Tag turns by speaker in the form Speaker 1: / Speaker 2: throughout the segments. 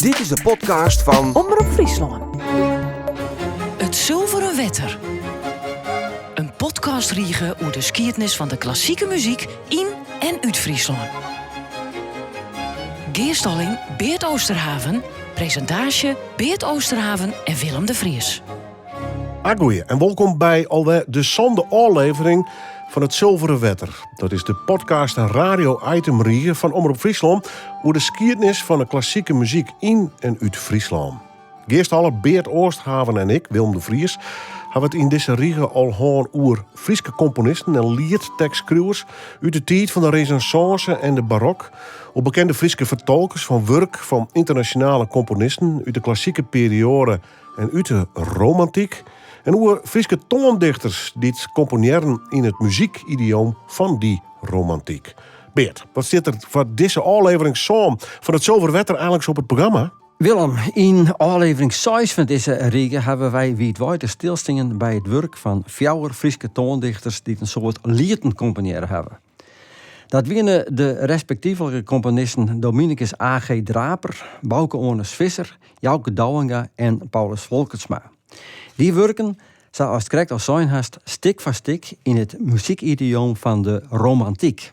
Speaker 1: Dit is de podcast van
Speaker 2: Omroep Friesland.
Speaker 3: Het Zilveren Wetter. Een podcast riegen over de geschiedenis van de klassieke muziek in en uit Friesland. Geerstalling Beert Oosterhaven. Presentatie Beert Oosterhaven en Willem de Vries.
Speaker 4: Goeie en welkom bij alweer de zonde aflevering van het Zilveren Wetter. Dat is de podcast en radio-item riegen van Omroep Friesland over de geschiedenis van de klassieke muziek in en uit Friesland. Geerstaller Beert Oosterhaven en ik, Willem de Vries, hebben het in deze riegen al hoorn oer Frieske componisten en liedtekstschrijvers uit de tijd van de Renaissance en de barok, op bekende Frieske vertolkers van werk van internationale componisten uit de klassieke periode en uit de romantiek, en oer Frieske toondichters die het componeren in het muziekidioom van die romantiek. Beert, wat zit er voor deze aflevering van het Zilveren Wetter eigenlijk op het programma?
Speaker 5: Willem, in aflevering 6 van deze riegen hebben wij wijdwijde stilstingen bij het werk van 4 Frieske toondichters die een soort lieden componeren hebben. Dat winnen de respectievelijke componisten Dominicus A.G. Draper, Bouke Oornes Visser, Jouke Douwenga en Paulus Volkertsma. Die werken, zoals het correct als zijn hast, stik voor stik in het muziekidioom van de romantiek.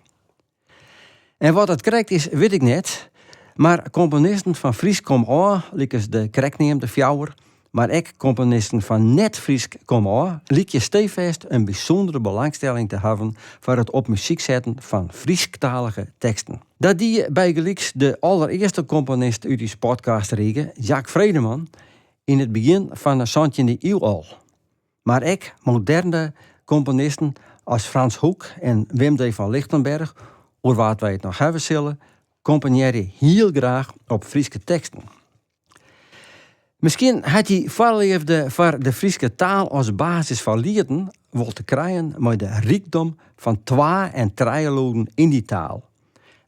Speaker 5: En wat dat correct is, weet ik net. Maar componisten van Fries kom aan, liekes de correctneemde fjouwer, maar ook componisten van net Fries kom aan, liek je stevast een bijzondere belangstelling te hebben voor het op muziek zetten van Friesktalige teksten. Dat die bij gelijks de allereerste componist uit die podcast riegen, Jacques Vredeman, in het begin van de 17e eeuw al. Maar ook moderne componisten als Frans Hoek en Wim D. van Lichtenberg, over wat wij het nog hebben zullen, componeerde heel graag op Frieske teksten. Misschien had hij voorliefde voor de Frieske taal als basis van lieden wel te krijgen met de rijkdom van twa- en trialogen in die taal.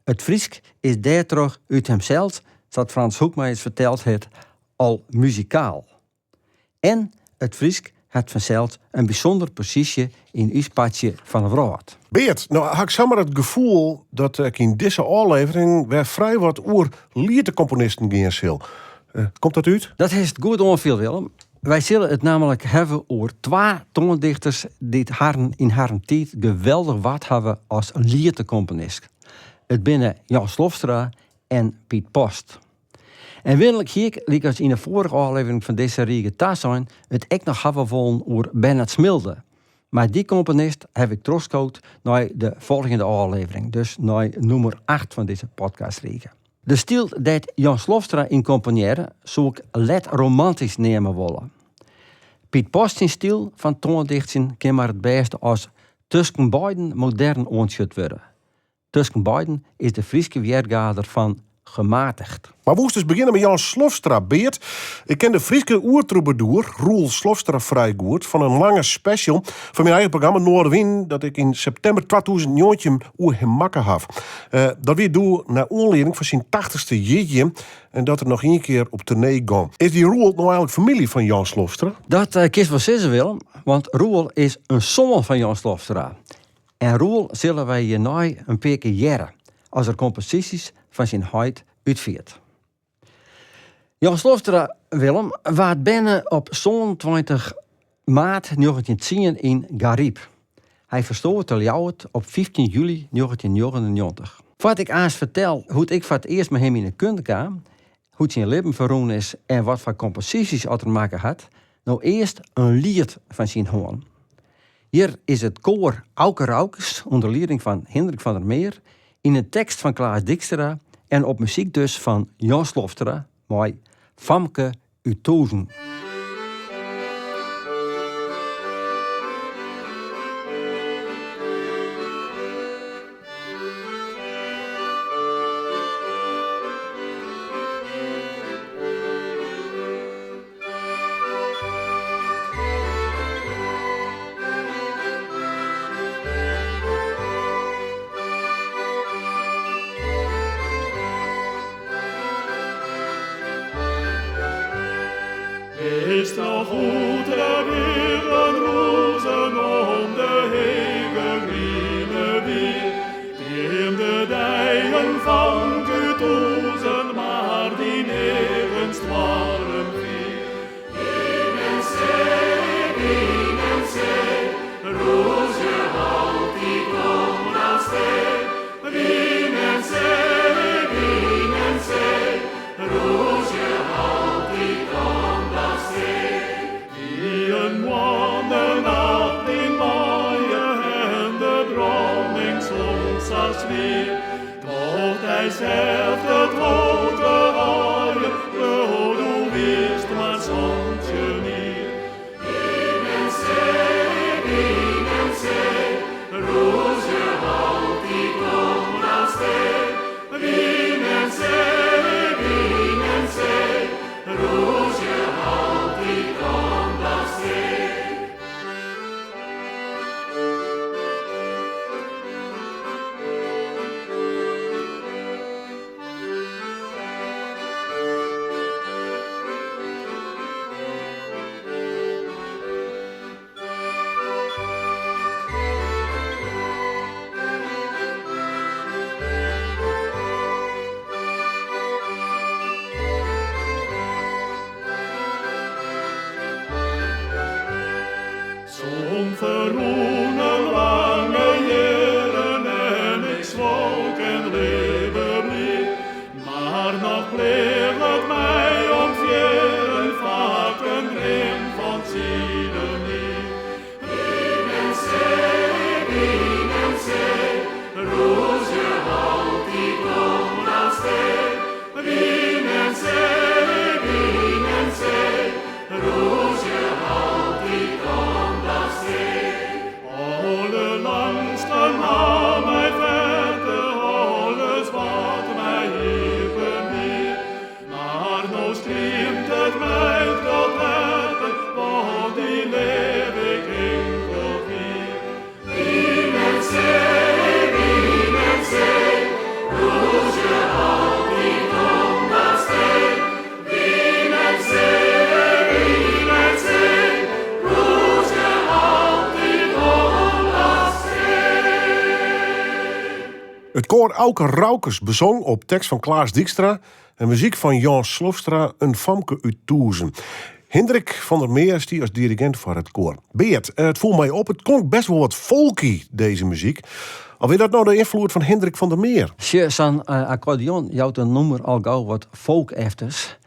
Speaker 5: Het Friesk is daardoor uit hemzelf, zoals Frans Hoek mij eens verteld heeft, al muzikaal. En het Friesk had vanzelf een bijzonder positie in uw spatje van het woord.
Speaker 4: Beert, nou had ik zomaar het gevoel dat ik in deze aflevering weer vrij wat oer liedecomponisten gaan zal. Komt dat uit?
Speaker 5: Dat is het goed onveel, Willem. Wij zullen het namelijk hebben over 2 toondichters die in haar tijd geweldig wat hebben als liedecomponist. Het binnen Jan Slofstra en Piet Post. En willelijk hier, liek als in de vorige aflevering van deze riege thuis zijn, het ook nog hebben wollen over Bernard Smilde. Maar die componist heb ik teruggekocht naar de volgende aflevering. Dus naar nummer 8 van deze podcastriege. De stil dat Jan Slofstra in componeren zou ik let romantisch nemen willen. Piet Post zijn stil van toondichtsen kan maar het beste als tussen beiden modern onschut worden. Tussen beiden is de Frieske weergader van gematigd.
Speaker 4: Maar we moesten dus beginnen met Jan Slofstra, Beert. Ik ken de Frieske oertroubadour, Roel Slofstra, vrij goed van een lange special van mijn eigen programma Noorderwind, dat ik in september 2019 oer hem makken had. Dat weer doe naar aanleiding van zijn 80ste jeetje en dat er nog 1 keer op tournee gaan. Is die Roel nou eigenlijk familie van Jan Slofstra?
Speaker 5: Dat kiest wel zeggen, Willem, want Roel is een zoon van Jan Slofstra. En Roel zullen wij hierna een paar keer jaren, als er composities van zijn huid uitviert. Jan Slofstra, Willem, waard binnen op 20 maart 1910 in Gariep. Hij verstoorde te Ljouwert op 15 juli 1999. Wat ik eens vertel hoe ik voor het eerst met hem in de kunde kwam, hoe zijn leven verroen is en wat voor composities hij te maken had, nou eerst een lied van zijn hoorn. Hier is het koor Auke Raukes onder leiding van Hendrik van der Meer in een tekst van Klaas Dijkstra en op muziek dus van Jan Slofstra, mooi Famke Utozen.
Speaker 6: Is nog goed, er weer rozen om de hele groene wier. Die in de dijen van Kutozen, maar die negen verroenen lange jaren en ik zwalk en leven blieb. Maar nog bleef het mij om vieren vaak een grim van zielenie. Wien en zee, roes je altijd om als thee. Wien en zee, roes je altijd om als thee. Alle langste na mij verder, alles wat mij even niet. Maar nou striemt het mij tot het, want die leef ik enkel weer. Wien en zee, roes je altijd om als thee. Wien en zee, roes je altijd om als thee.
Speaker 4: Het koor Auke Raukers bezong op tekst van Klaas Dijkstra en muziek van Jan Slofstra een famke uit Toezen. Hendrik van der Meer is die als dirigent voor het koor. Beert, het voelt mij op, het klonk best wel wat folky, deze muziek. Of is dat nou de invloed van Hendrik van der Meer?
Speaker 5: Zo'n accordeon jouwt een nummer al gauw wat folk-efters.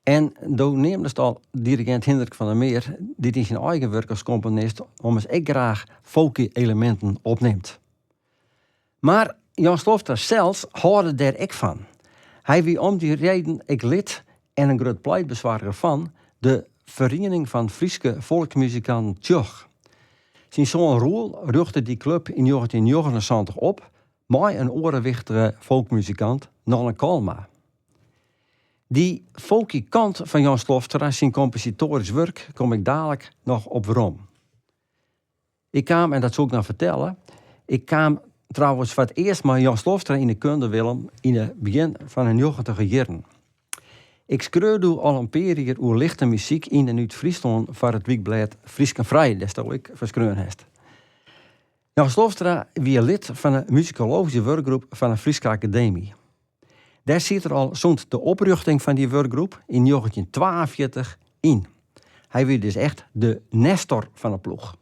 Speaker 5: En toen neemt het al dirigent Hendrik van der Meer, die in zijn eigen werk als componist, om eens ik graag folky elementen opneemt. Maar Jan Slofstra zelfs hoorde daar ik van. Hij wie om die reden ik lid en een groot pleitbezwaarder van de Vereniging van Frieske Volksmuzikanten Tjoch. Zijn zoon Roel ruchtte die club in 1979 op, met een orenwichtige folkmuzikant, Nolle Kalma. Die folky kant van Jan Slofstra, zijn compositorisch werk, kom ik dadelijk nog op waarom. Ik kwam, en dat zal ik nou vertellen, ik kwam trouwens voor het eerst met Jan Slofstra in de kunde Willem in het begin van de 90 jaren. Ik schreeuwde al een periode over lichte muziek in en uit Friesland voor het weekblad Friesk en Vrij, dat stel ik verschreeuwen heeft. Jan Slofstra was lid van de muzikologische werkgroep van de Frieske Academie. Daar zit er al zo'n de oprichting van die werkgroep in 1942 in. Hij was dus echt de nestor van de ploeg.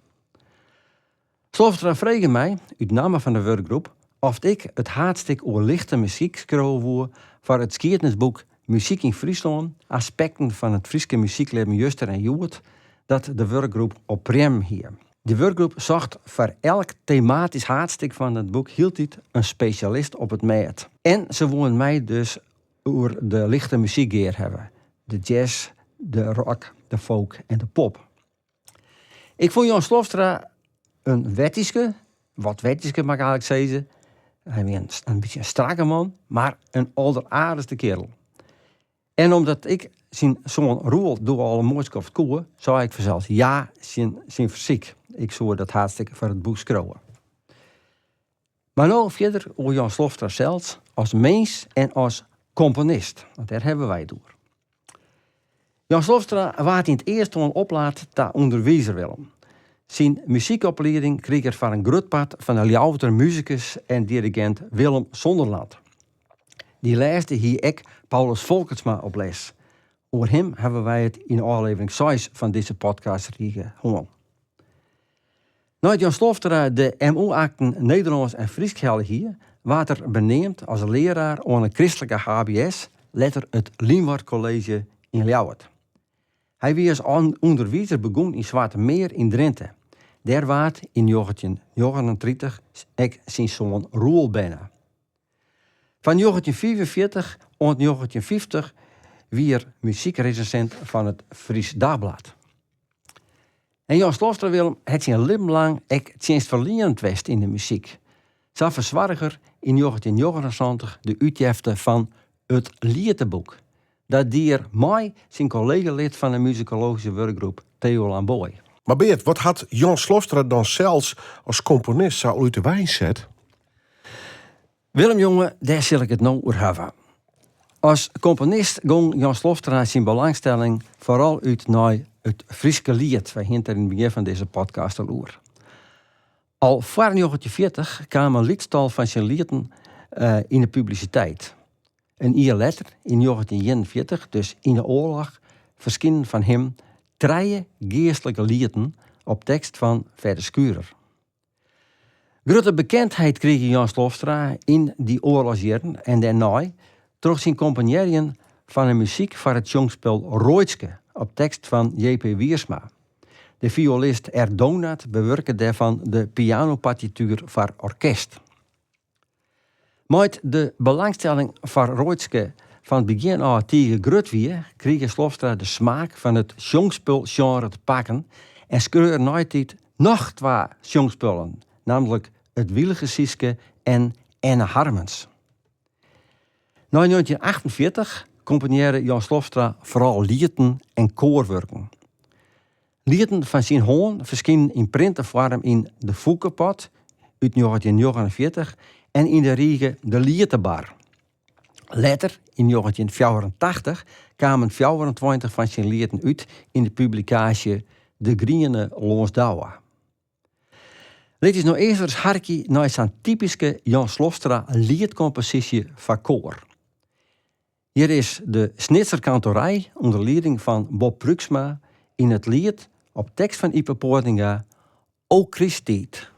Speaker 5: Slofstra vroeg mij, uit naam van de werkgroep, of ik het hartstikke over lichte muziek schreeuwen voor het skiertnisboek Muziek in Friesland, aspecten van het Frieske muziekleven Juster en Joert, dat de werkgroep op prem hier. De werkgroep zocht voor elk thematisch haatstuk van het boek hield dit een specialist op het meet. En ze wilden mij dus over de lichte muziekgeer hebben. De jazz, de rock, de folk en de pop. Ik vond Jan Slofstra een wettiske, wat wettiske mag ik eigenlijk zeggen. Hij was een beetje een strakke man, maar een alleraardigste kerel. En omdat ik zijn zoon Roel door al een moordskoft koe, zou ik vanzelf ja zijn fysiek. Ik zou dat hartstikke voor het boek schreeuwen. Maar nou verder over Jan Slofstra zelf als mens en als componist. Want daar hebben wij door. Jan Slofstra werd in het eerste oplaat te onderwijzer Willem. Zijn muziekopleiding kreeg er van een groot part van de louter muzikus en dirigent Willem Zonderland. Die leesde hier ik Paulus Volkertsma op les. Over hem hebben wij het in aflevering 6 van deze podcast gehoord. Nou, Jan Slofstra de MO-akten Nederlands en Fries gelden hier, werd er beneemd als leraar aan een christelijke HBS, letter het Lienward College in Ljouwert. Hij was als onderwijzer begonnen in Zwarte Meer in Drenthe. Daar werd in 1939 ik zijn zoon Roel bijna. Van 1944 tot 1950 weer muziekrecensent van het Fries Dagblad. En Jan Slofstra Willem het zijn leven lang ook tjenstverlienend west in de muziek. Zo verzwarger in 1979 de uitgifte van het Liedeboek. Dat die mij zijn collega-lid van de muzikologische werkgroep Theo Lamboy.
Speaker 4: Maar Beert, wat had Jan Slofstra dan zelfs als componist zo uit de wijn zet?
Speaker 5: Willem jongen, daar zal ik het nou over hebben. Als componist ging Jan Slofstra zijn belangstelling vooral uit naar het Frieske lied. Wij hinten in het begin van deze podcast al over. Al voor 1940 kwam een liedtal van zijn lieden in de publiciteit. Een jaar later, in 1941, dus in de oorlog, verschenen van hem 3 geestelijke lieden op tekst van Verder Skurer. Grote bekendheid kreeg Jan Slofstra in die oorlogsjaren en daarna terug zijn componeren van de muziek voor het jongspel Roodske op tekst van J.P. Wiersma. De violist Erdonat bewerkte daarvan de pianopartituur voor orkest. Met de belangstelling voor Roodske van het begin af tegen grut weer, kreeg Slofstra de smaak van het jongspelgenre te pakken en schreeuwde nooit nog 2 jongspullen, namelijk Het Wielige Sieske en Anne Harmens. Na 1948 componeerde Jan Slofstra vooral liederen en koorwerken. Liederen van zijn hoorn verschenen in printenvorm in De Foukepot uit 1949 en in de Riege De Lietebar. Later, in 1984, kwamen 24 van zijn liederen uit in de publicatie De Griene Lonsdouwa. Dit is nou eerst eens harkie naar zijn typische Jan Slofstra liedcompositie van koor. Hier is de Snitserkantorij onder leiding van Bob Pruksma in het lied op tekst van Ipe Poortinga O Christiet.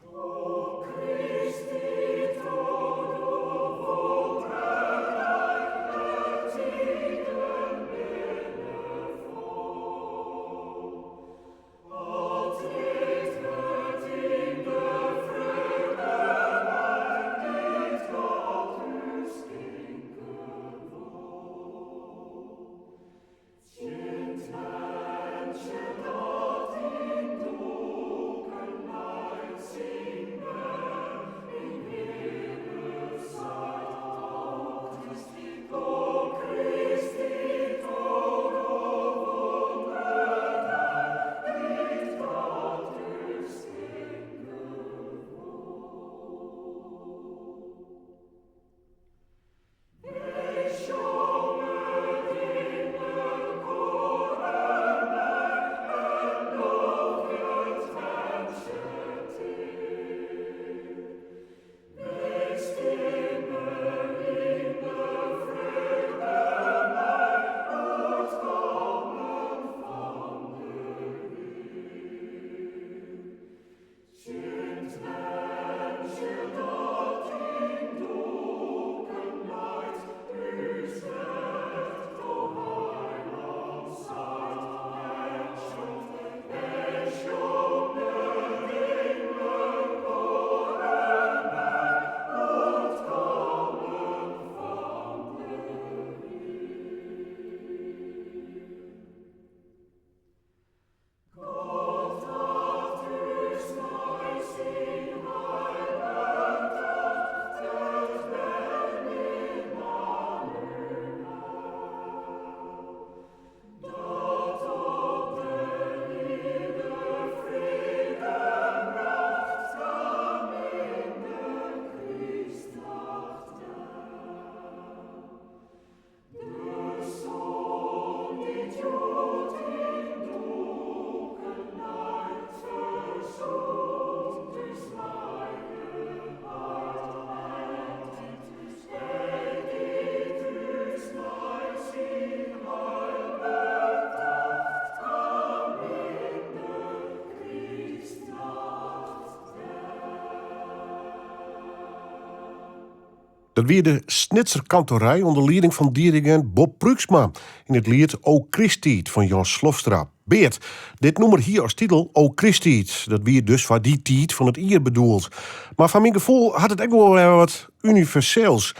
Speaker 4: Dat weer de Snitserkantorij onder leiding van dirigent Bob Pruksma in het lied O Christiet van Jan Slofstra. Beert, dit nummer hier als titel O Christiet. Dat weer dus voor die tijd van het eer bedoeld. Maar van mijn gevoel had het ook wel weer wat universeels.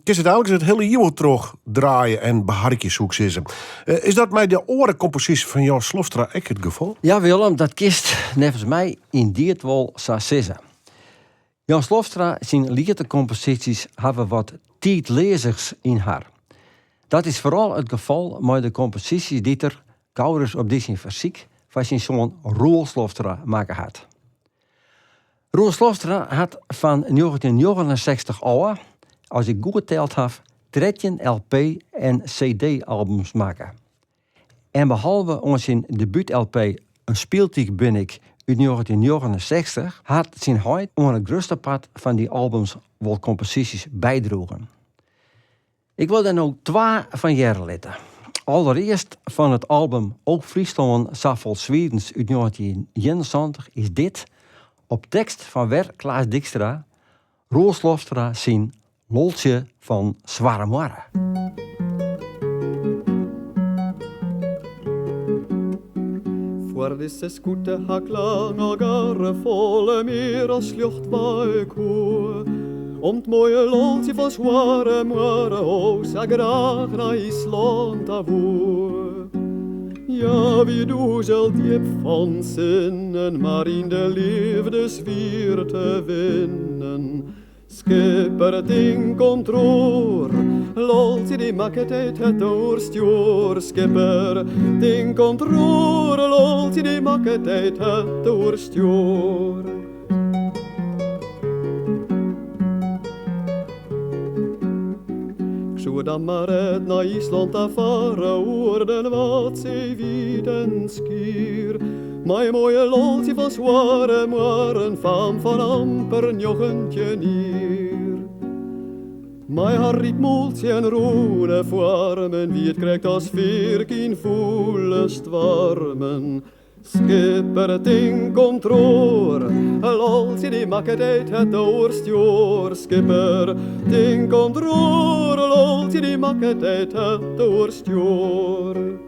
Speaker 4: Kist het eigenlijk het hele jaar terug draaien en beharkjes zoeken. Is dat mij de orencompositie van Jan Slofstra ook het geval?
Speaker 5: Ja Willem, dat kist nevens mij in dit wel zo zeggen. Jan Slofstra zijn liedcomposities hebben wat tijdlezers in haar. Dat is vooral het geval met de composities die er kouders op deze fysiek van zijn zoon Roel Slofstra maken had. Roel Slofstra had van 1969 al, als ik goed geteld heb, 13 LP en CD-albums maken. En behalve onze debuut-LP Een Spieltiek ben ik uit 1969 had zijn huid onder het grootste pad van die albums wel composities bijdroegen. Ik wil daar nou 2 van jaren letten. allereerst van het album Ook Friesland Safol Swedens uit 1971 is dit, op tekst van Klaas Dijkstra, Roel Slofstra zien Loltje van Zware Moarre.
Speaker 1: Voor deze skoete haklang al garre volle meer als lucht waar ik hoor. Om het mooie Loltje van Zware Moarre hoos ik graag naar Island avoer. Ja, wie du zult diep van zinnen, maar in de liefdesvier te winnen. Skipper het in controle, Loltje die maakt het doorstuur. Skipper het in controle, Loltje die maakt het doorstuur. Ik zou dan maar uit naar Island afvaren, hoorden wat ze wieden skier. Mijn mooie Loltje van Zware Moarre, van amper jochentje nier. Mijn haar riep moeltje en roene vormen, wie het krijgt als veerkien voelest warmen. Skipper het in controle, Loltje die maakt het doorstuur. Skipper het in controle, Loltje die maakt het doorstuur.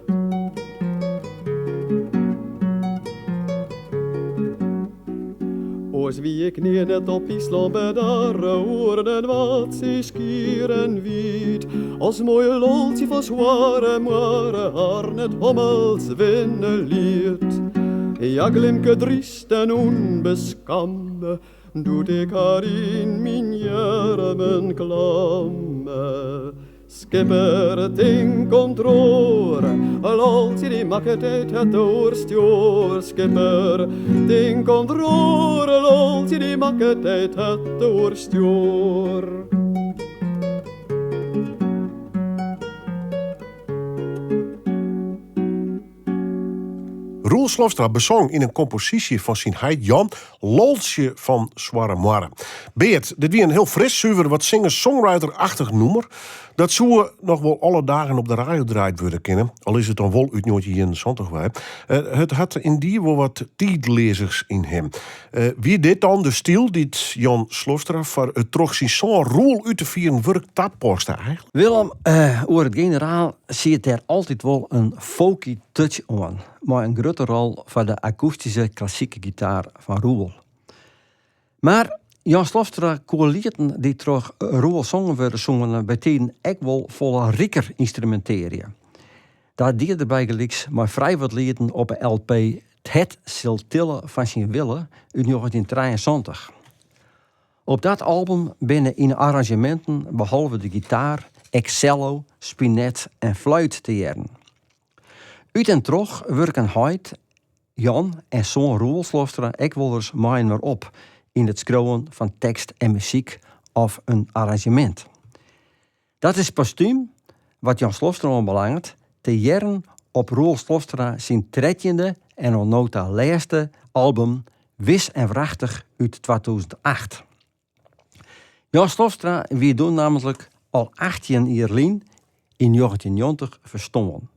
Speaker 1: Oos wie ik neer net op Island bedare, hoorden wat ze skieren wiet. Als mooie Loltje van Zware Moarre haar net hommels winnen liet. Ja, glimke driest en onbeskamme, doet ik haar in mijn jermen klamme. Skipper het in controle, Loltje die maakt het doorstuur. Skipper het in controle, Loltje die maakt het doorstuur.
Speaker 4: Roel Slofstra bezong in een compositie van zijn heid Jan Loltje van Zware Moarre. Beert, dit wie een heel fris, zuiver, wat singer-songwriter-achtig noemer. Dat zou nog wel alle dagen op de radio draaid worden kennen. Al is het dan wel uit 1971. Het had in die wel wat tijdlezers in hem. Wie dit dan de stil die Jan Slofstra voor het toch zijn zo'n Roel uit te vieren werk tapposten eigenlijk?
Speaker 5: Willem, over het generaal ziet er altijd wel een folky touch aan. Maar een grote rol voor de akoestische klassieke gitaar van Roel. Maar Jan Slofstra koalieten die terug Roel zongen werden zongen bij tijden ook wel volle rikker instrumenteren. Dat deed erbij gelijks maar vrij wat lieden op een LP Het Siltillen van zijn Wille uit 1973. Op dat album binnen in arrangementen behalve de gitaar, cello, spinet en fluit te jaren. Uit en terug werken Heid, Jan en zoon Roel Slofstra ook wel eens maar op in het schrijven van tekst en muziek of een arrangement. Dat is postuum, wat Jan Slofstra belangt, te jaren op Roel Slofstra zijn 13e en al nota laatste album Wis en Wrachtig uit 2008. Jan Slofstra wie toen namelijk al 18 jaar in 1990 verstommen.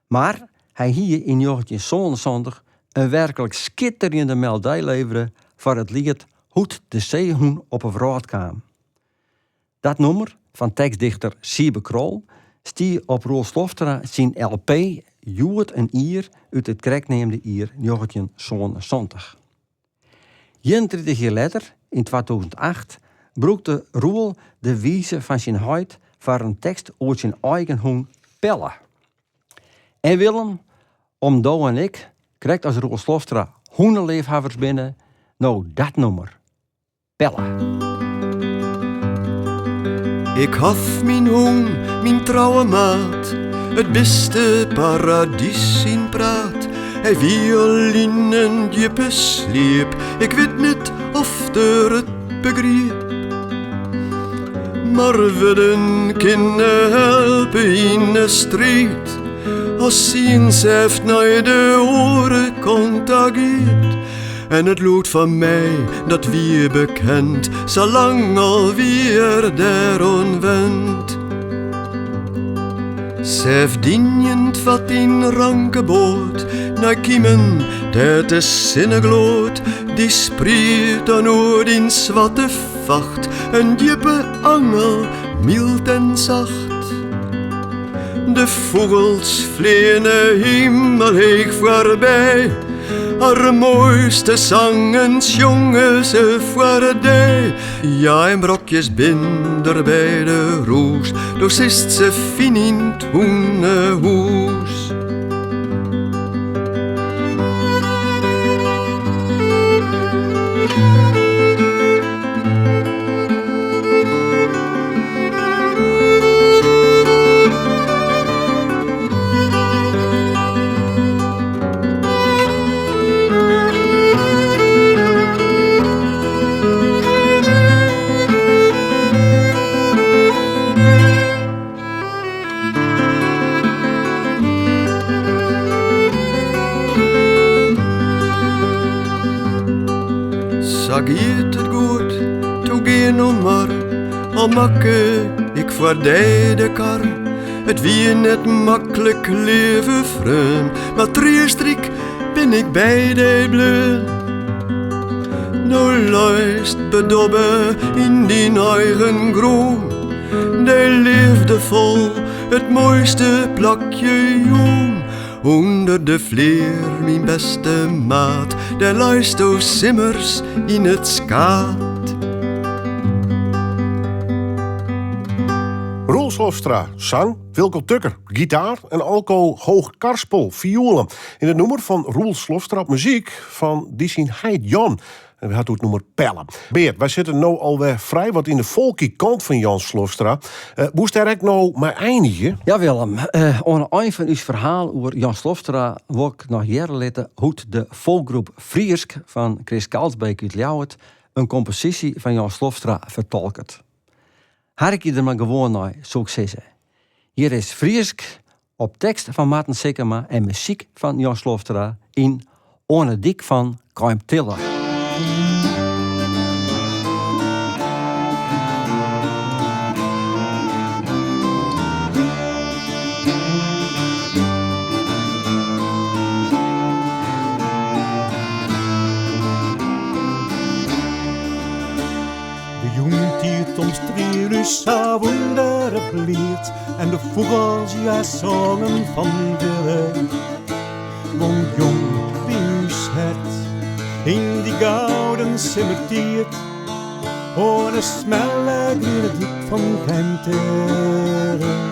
Speaker 5: Maar hij hier in 1977 een werkelijk schitterende meldij leverde voor het lied Hoed de Zeehoen op een vrouw kwam. Dat nummer van tekstdichter Siebe Krol stie op Roel Slofstra zijn LP Joet een Ier uit het krekneemde Ier 1977. 31 jaar later, in 2008, broekte Roel de wijze van zijn huid voor een tekst uit zijn eigen hoen Pelle. En Willem, om Douw en ik, krijgt als Roel Slofstra hoenenleefhavers binnen, nou dat nummer. Pelle.
Speaker 1: Ik haf mijn hoen, mijn trouwe maat, het beste paradies in praat. Hij violinen diepe sleep, ik weet niet of er het begreep. Maar we den kunnen helpen in de strijd, als zien zeft naar de oren contageert. En het lood van mij, dat wie bekend, zolang alweer der onwend. Ze verdienend wat in ranke boot, na kiemen, dat de zinnegloot, die spreekt dan oor in zwarte vacht, een diepe angel, mild en zacht. De vogels vliegen hemelheeg voorbij, haar mooiste zangen jongen ze voorbij. Ja, en brokjes binder bij de roos, dus is ze fin in het hoenenhoes. Sagiet het goed, toegeen om maar, al makke ik voor de kar. Het wie net makkelijk leven vreun, maar trierstrik ben ik bij de bleun. Nou luist bedobben in die eigen groen, de leefde vol het mooiste plakje jong. Onder de vleer, mijn beste maat, de luisto simmers in het skaat.
Speaker 4: Roel Slofstra, zang, Wilco Tukker, gitaar en Alco Hoog-Karspel, violen. In het nummer van Roel Slofstra op muziek van die zien Heid Jan. En we hadden het nummer Pellen. Beert, wij zitten nu alweer vrij wat in de folky kant van Jan Slofstra. Moest daar eigenlijk nou maar eindigen?
Speaker 5: Ja, Willem. Aan het eind van uw verhaal over Jan Slofstra wil ik nog jaren laten hoe de folkgroep Friesk van Chris Kalsbeek uit Ljouwert een compositie van Jan Slofstra vertolkt. Hark je er maar gewoon naar, zou ik zeggen. Hier is Friesk op tekst van Maarten Sikkema en muziek van Jan Slofstra in Orne Dik van Kaim Tiller.
Speaker 2: Sa wonderen bleert en de vogels ja zongen van willen. Want jong wie uws hart in die gouden cimetiert, ohne smelle grüne dik van Kenteren.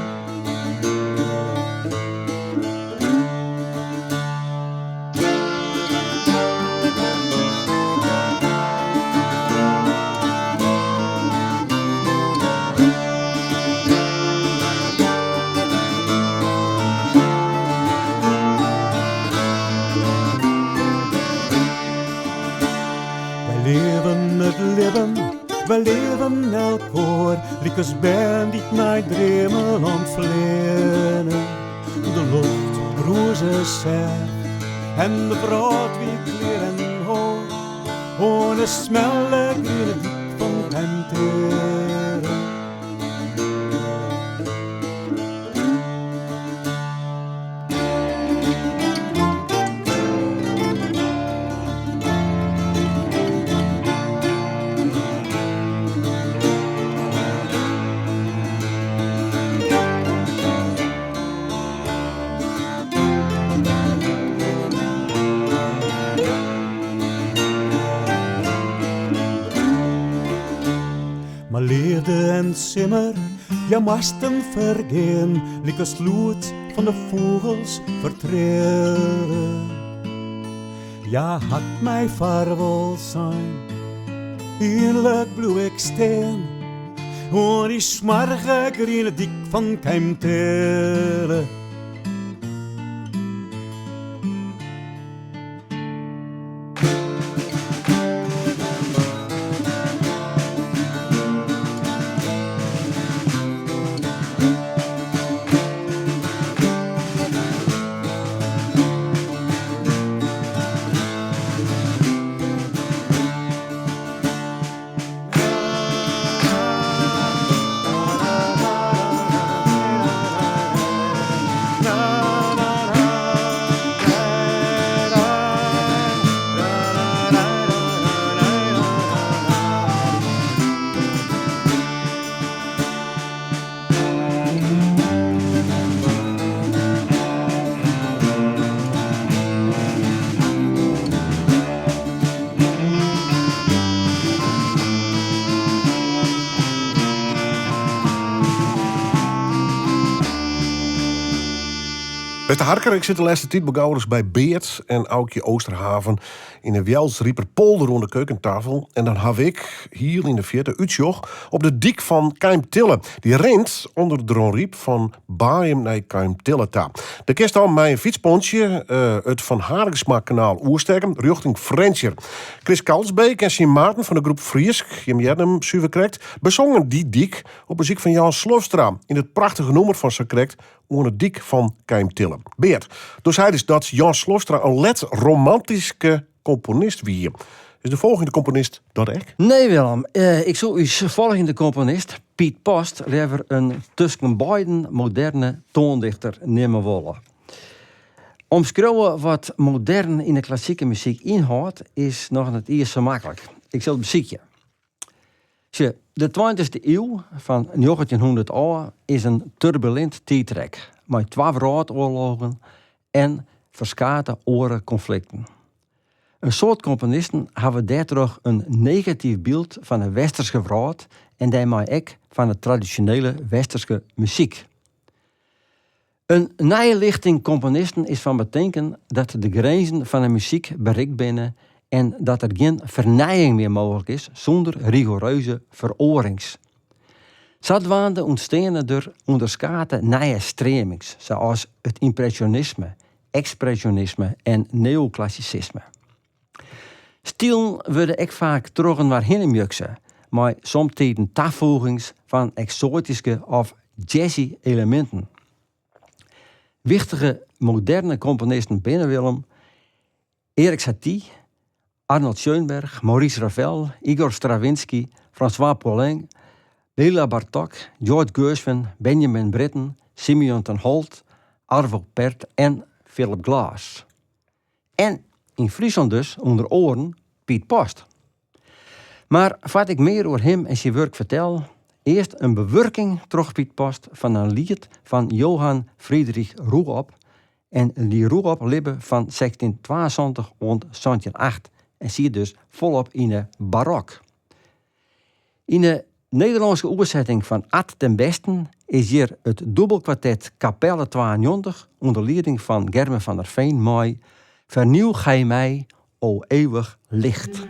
Speaker 2: We leven elkoor, likes ben die naar Dremeland vliegen. De lucht roze zegt en de brood wie kleren hoort, ohne smelle grüne dik van Kenteren. Maar leerde en simmer, je moesten vergeen, like sloot van de vogels vertreden. Ja, had mij vaarwel zijn, eerlijk bloe ik steen, hoor die smarge grine dik van Kenteren.
Speaker 4: Beste Harker, ik zit de laatste tijd begouders bij Beert en Aukje Oosterhaven in een Welsrieper polder rond de keukentafel. En dan heb ik hier in de vierde Utjoch op de dik van Keimtille. Die rent onder de dronriep van Baaium naar Keimtille ta. De kerst dan mijn fietspontje het Van Haringsma-kanaal oersterken richting Frenscher. Chris Kalsbeek en Sien Maarten van de groep Friesk, je hem zuiver correct, bezongen die dik op muziek van Jan Slofstra in het prachtige nummer van ze correct onder de dik van Keimtille. Beert, dus hij is dat Jan Slofstra een let romantische componist wie. Is de volgende componist dat echt?
Speaker 5: Nee, Willem. Ik zou uw volgende componist, Piet Post, liever een tussen beiden moderne toondichter nemen willen. Omschrijven wat modern in de klassieke muziek inhoudt, is nog het eerst zo makkelijk. Ik zal het beziekje. De 20e eeuw van 1900 jaar is een turbulent tijdrek met 2 wereldoorlogen en verschillende oren conflicten. Een soort componisten hebben daardoor een negatief beeld van de westerse wereld en daarmee ook van de traditionele westerse muziek. Een nieuwe lichting componisten is van betekenen dat de grenzen van de muziek bereikt binnen en dat er geen vernijing meer mogelijk is zonder rigoureuze verorings. Zodoende ontstaan er onderscheiden nieuwe stremings, zoals het impressionisme, expressionisme en neoclassicisme. Stilen worden ook vaak trokken naar hinnemjuksen, maar soms tegen toevoegings van exotische of jazzy elementen. Wichtige moderne componisten binnen Willem, Erik Satie, Arnold Schoenberg, Maurice Ravel, Igor Stravinsky, François Poulenc, Béla Bartók, George Gershwin, Benjamin Britten, Simeon ten Holt, Arvo Pärt en Philip Glass. En in Friesland dus, onder oren, Piet Post. Maar wat ik meer over hem en zijn werk vertel, eerst een bewerking terug Piet Post van een lied van Johann Friedrich Roegop. En die Roegop leefde van 1672 tot 1708 en zie je dus volop in de barok. In de Nederlandse oorzetting van Ad den Besten is hier het dubbelkwartet Kapelle 92 onder leiding van Germen van der Veen mooi Vernieuw gij mij, o eeuwig licht.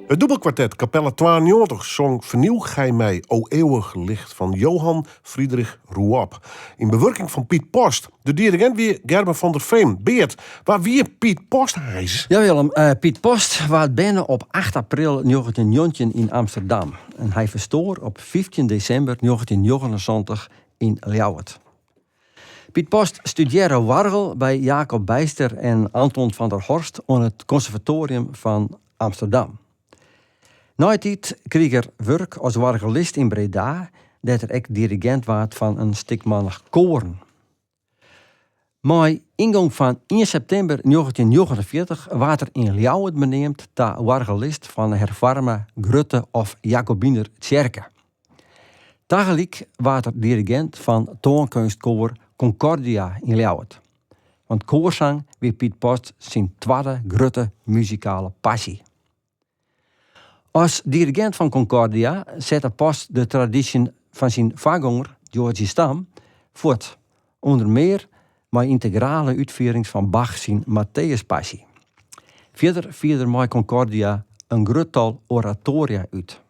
Speaker 4: Het dubbelkwartet Kapelle 92 zong Vernieuw gij mij, o eeuwig licht van Johan Friedrich Rouap. In bewerking van Piet Post. De dirigent weer Gerben van der Veen. Beert, waar wie Piet Post is?
Speaker 5: Ja Willem, Piet Post was binnen op 8 april 1919 in Amsterdam. En hij verstoor op 15 december 1979 in Ljouwert. Piet Post studeerde wargel bij Jacob Bijster en Anton van der Horst aan het conservatorium van Amsterdam. Na die tijd kreeg er werk als wargelist in Breda, dat er ook dirigent was van een stikmannig koren. Maar ingang van 1 september 1949 werd er in Ljouwert beneemd ta wargelist van de hervormde Grutte of Jacobiner Tjerke. Tegelijk werd er dirigent van toonkunstkoor Concordia in Ljouwert. Want koorzang weer Piet Post zijn tweede grote muzikale passie. Als dirigent van Concordia zette Post de traditie van zijn voorganger Georgie Stam voort. Onder meer met integrale uitvoering van Bach zijn Matthäus-passie. Verder vierde met Concordia een groot tal oratoria uit.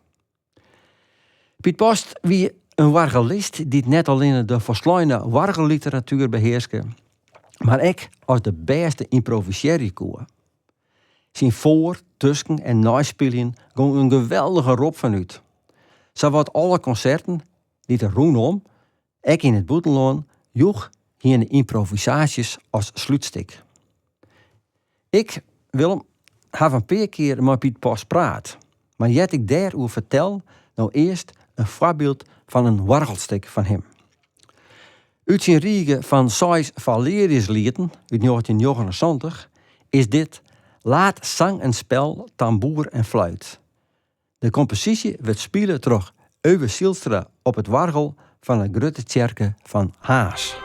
Speaker 5: Piet Post wie een wargelist die net alleen de verslijne wargelliteratuur beheerste, maar ook als de beste improviseriekoer. Zijn voor-, tussen- en naspelen ging een geweldige roep vanuit. Zo wat alle concerten, die er rondom, ook in het buitenland, joeg hier de improvisaties als sluitstuk. Ik, Willem, heb een paar keer met Piet Post praat, maar jet ik daarover vertel, nou eerst een voorbeeld van een wargelstuk van hem. Uit zijn riege van 6 Valeriuslieden uit 1979 is dit Laat zang en spel, tamboer en fluit. De compositie werd spelen door Uwe Zielstra op het wargel van de Grote Tjerke van Haas.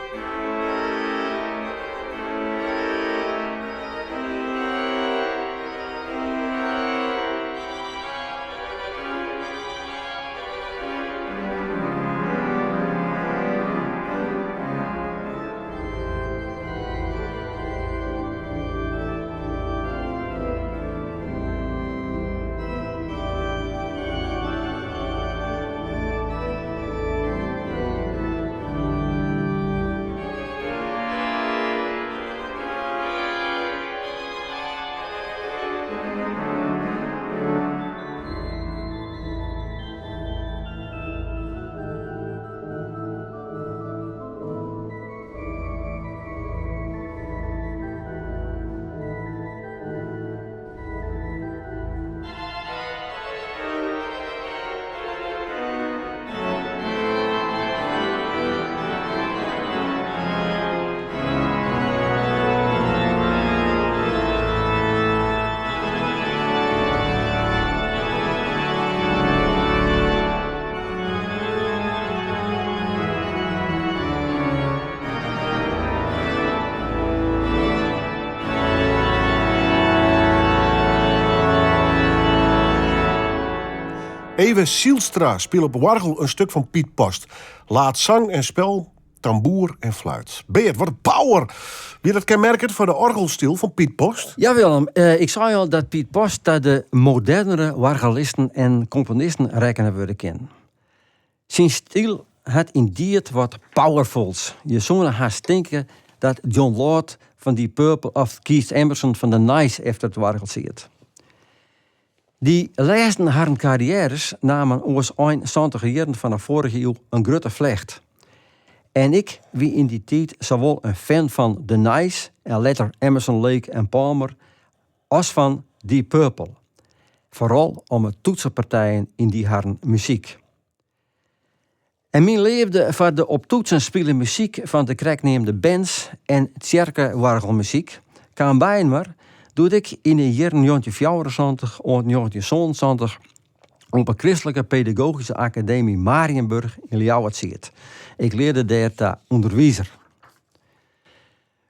Speaker 4: Uwe Zielstra speelt op wargel een stuk van Piet Post. Laat zang en spel, tamboer en fluit. Beert, wat een power! Wie dat kenmerkend voor de orgelstil van Piet Post?
Speaker 5: Ja Willem, ik zei al dat Piet Post dat de modernere wargelisten en componisten rekenen worden kennen. Zijn stil had inderdaad wat powerfuls. Je zou haast denken dat John Lord van die Purple of Keith Emerson van de Nice efter het wargel ziet. Die laatste haar carrières namen ons 71 jaren van de vorige eeuw een grote vlecht. En ik wie in die tijd zowel een fan van The Nice en later Emerson, Lake en Palmer als van Deep Purple. Vooral om het toetsenpartijen in die haar muziek. En mijn leefde voor de op toetsen spelen muziek van de krekneemde bands en tjerke-wargelmuziek kwam bij me doe ik in de jaren 1974 en 1977 op een christelijke pedagogische academie Marienburg in Ljouwert zit. Ik leerde daar te onderwijzer.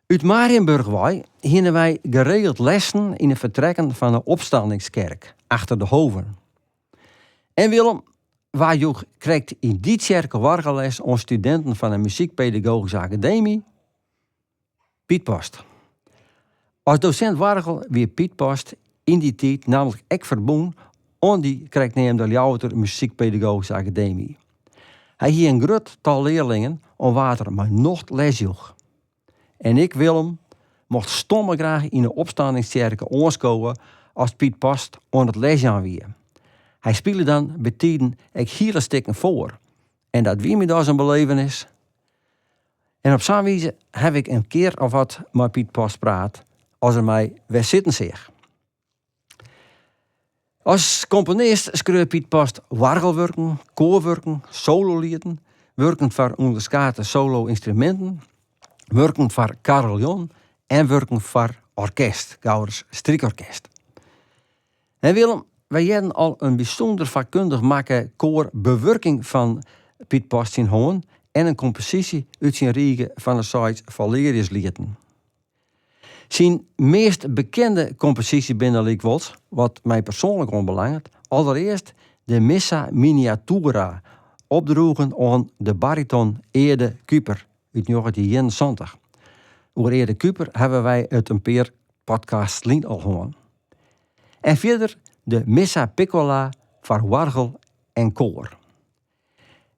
Speaker 5: Uit Marienburg gingen wij geregeld lessen in het vertrekken van de opstandingskerk achter de hoven. En Willem, waar je krijgt in die kerk wargelles aan studenten van de muziekpedagogische academie Piet Post. Als docent wargel weer Piet Post in die tijd namelijk ook verbonden Andy krijgt neem de Louter Muziekpedagogische Academie. Hij heeft een groot tal leerlingen om water maar nog lesjoeg. En ik, Willem, mocht stomme graag in de opstandingskerken aanschouwen als Piet Post aan het lesjaan weer. Hij speelde dan bij tijden hele stikken voor. En dat wie me daar zijn belevenis. En op zo'n wijze heb ik een keer of wat met Piet Post praat als er mij weer zitten zegt. Als componist schreef Piet Post wargelwerken, koorwerken, sololieden, werken voor onderscheiden solo-instrumenten, werken voor carillon en werken voor orkest, Gouders Striekorkest. En Willem, wij hebben al een bijzonder vakkundig maken koor bewerking van Piet Post zijn hoorn en een compositie uit zijn riegen van de site Valerius lieten. Zijn meest bekende compositie binnen wat mij persoonlijk onbelangrijk, allereerst de Missa Miniatura, opdroegen aan de bariton Eerde Kuper uit 1971. Over Eerde Kuper hebben wij het een paar podcasts al gehoord. En verder de Missa Piccola voor wargel en koor.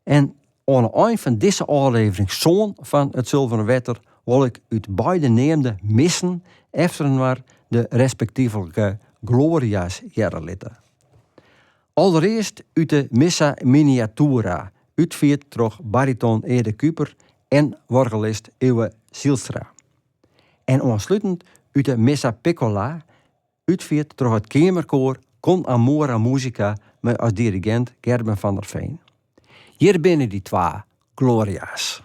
Speaker 5: En aan het eind van deze aflevering zoon van het Zilveren Wetter wil ik uit beide neemde missen even maar de respectievelijke gloria's herlitten. Allereerst uit de Missa Miniatura, uitgevoerd door bariton Eerde Kuper en orgelist Ewe Zielstra. En aansluitend uit de Missa Piccola, uitgevoerd door het kamerkoor Con Amora Musica met als dirigent Gerben van der Veen. Hier binnen die twee gloria's.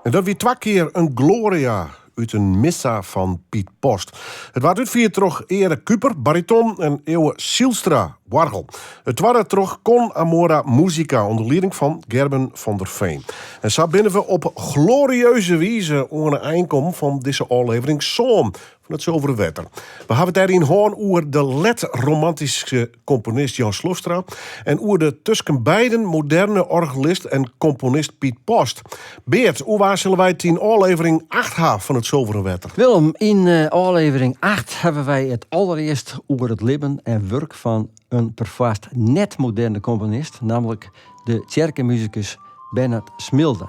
Speaker 4: En dat weer 2 keer een Gloria uit een missa van Piet Post. Het was uit 4 toch Ere Kuper, bariton en Eeuwe Sielstra, wargel. Het waren toch Con Amora Musica onder leiding van Gerben van der Veen. En zo binnen we op glorieuze wijze onder een eindkom van deze aflevering Zoom van het Zilveren Wetter. We hebben het daarin hoorn over de romantische componist Jan Slofstra en over de tussen beiden moderne orgelist en componist Piet Post. Beert, hoe waar zullen wij het in aflevering 8 hebben van het Zilveren Wetter?
Speaker 5: Willem, in aflevering 8 hebben wij het allereerst over het leven en werk van een pervast net moderne componist, namelijk de kerkenmusicus Bernard Smilde.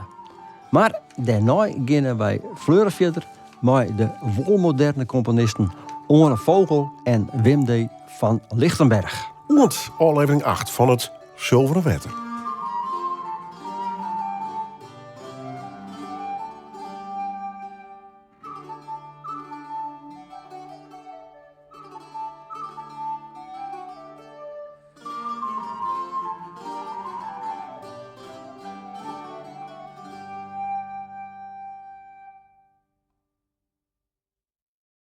Speaker 5: Maar daarna beginnen wij fleuren verder met de volmoderne componisten Orne Vogel en Wim D. van Lichtenberg.
Speaker 4: Want aflevering 8 van het Zilveren Wetter.